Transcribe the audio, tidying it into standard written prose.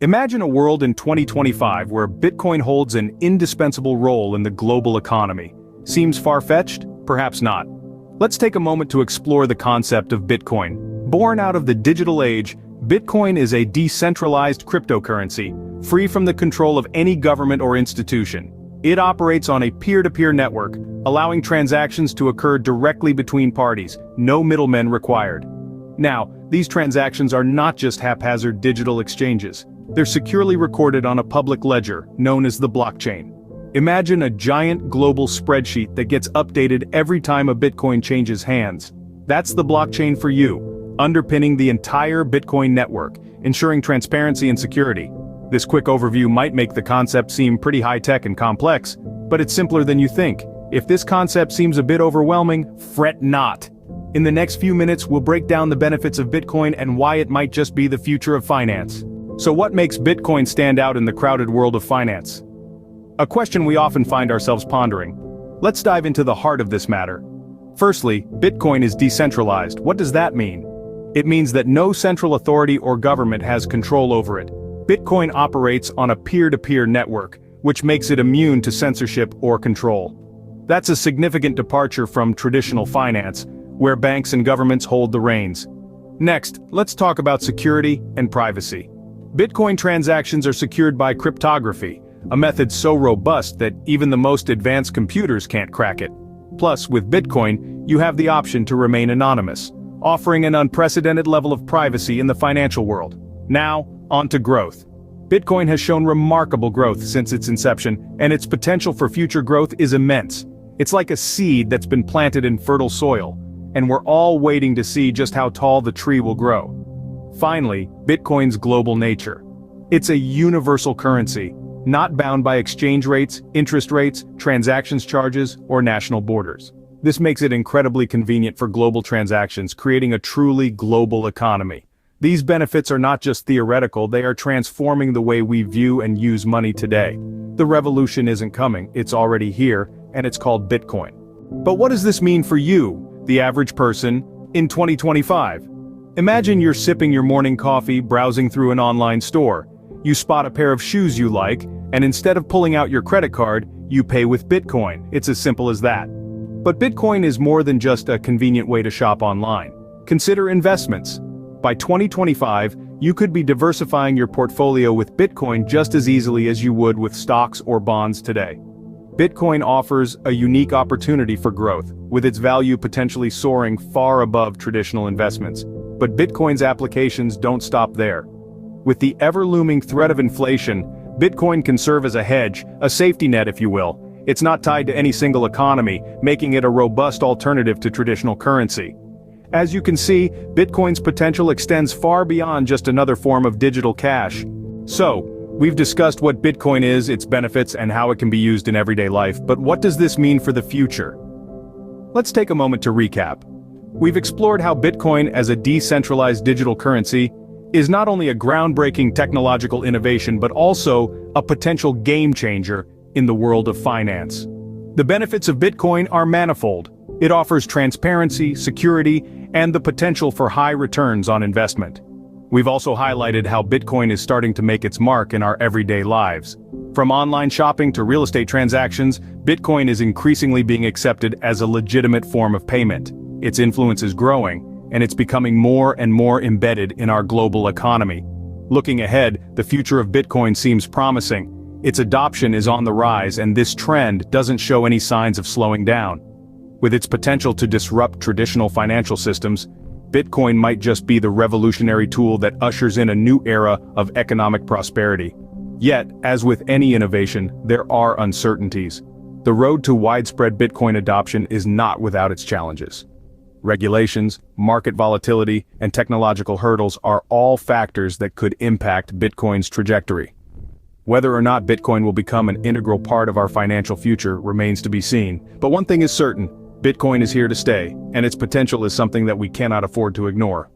Imagine a world in 2025 where Bitcoin holds an indispensable role in the global economy. Seems far-fetched? Perhaps not. Let's take a moment to explore the concept of Bitcoin. Born out of the digital age, Bitcoin is a decentralized cryptocurrency, free from the control of any government or institution. It operates on a peer-to-peer network, allowing transactions to occur directly between parties, no middlemen required. Now, these transactions are not just haphazard digital exchanges. They're securely recorded on a public ledger, known as the blockchain. Imagine a giant global spreadsheet that gets updated every time a Bitcoin changes hands. That's the blockchain for you, underpinning the entire Bitcoin network, ensuring transparency and security. This quick overview might make the concept seem pretty high-tech and complex, but it's simpler than you think. If this concept seems a bit overwhelming, fret not. In the next few minutes, we'll break down the benefits of Bitcoin and why it might just be the future of finance. So what makes Bitcoin stand out in the crowded world of finance? A question we often find ourselves pondering. Let's dive into the heart of this matter. Firstly, Bitcoin is decentralized. What does that mean? It means that no central authority or government has control over it. Bitcoin operates on a peer-to-peer network, which makes it immune to censorship or control. That's a significant departure from traditional finance, where banks and governments hold the reins. Next, let's talk about security and privacy. Bitcoin transactions are secured by cryptography, a method so robust that even the most advanced computers can't crack it. Plus, with Bitcoin, you have the option to remain anonymous, offering an unprecedented level of privacy in the financial world. Now, on to growth. Bitcoin has shown remarkable growth since its inception, and its potential for future growth is immense. It's like a seed that's been planted in fertile soil, and we're all waiting to see just how tall the tree will grow. Finally, Bitcoin's global nature. It's a universal currency, not bound by exchange rates, interest rates, transactions charges, or national borders. This makes it incredibly convenient for global transactions, creating a truly global economy. These benefits are not just theoretical, they are transforming the way we view and use money today. The revolution isn't coming, it's already here, and it's called Bitcoin. But what does this mean for you, the average person, in 2025? Imagine you're sipping your morning coffee, browsing through an online store. You spot a pair of shoes you like, and instead of pulling out your credit card, you pay with Bitcoin. It's as simple as that. But Bitcoin is more than just a convenient way to shop online. Consider investments. By 2025, you could be diversifying your portfolio with Bitcoin just as easily as you would with stocks or bonds today. Bitcoin offers a unique opportunity for growth, with its value potentially soaring far above traditional investments. But Bitcoin's applications don't stop there. With the ever-looming threat of inflation, Bitcoin can serve as a hedge, a safety net if you will. It's not tied to any single economy, making it a robust alternative to traditional currency. As you can see, Bitcoin's potential extends far beyond just another form of digital cash. So, we've discussed what Bitcoin is, its benefits, and how it can be used in everyday life, but what does this mean for the future? Let's take a moment to recap. We've explored how Bitcoin as a decentralized digital currency is not only a groundbreaking technological innovation but also a potential game changer in the world of finance. The benefits of Bitcoin are manifold. It offers transparency, security, and the potential for high returns on investment. We've also highlighted how Bitcoin is starting to make its mark in our everyday lives. From online shopping to real estate transactions, Bitcoin is increasingly being accepted as a legitimate form of payment. Its influence is growing, and it's becoming more and more embedded in our global economy. Looking ahead, the future of Bitcoin seems promising. Its adoption is on the rise, and this trend doesn't show any signs of slowing down. With its potential to disrupt traditional financial systems, Bitcoin might just be the revolutionary tool that ushers in a new era of economic prosperity. Yet, as with any innovation, there are uncertainties. The road to widespread Bitcoin adoption is not without its challenges. Regulations, market volatility, and technological hurdles are all factors that could impact Bitcoin's trajectory. Whether or not Bitcoin will become an integral part of our financial future remains to be seen, but one thing is certain: Bitcoin is here to stay, and its potential is something that we cannot afford to ignore.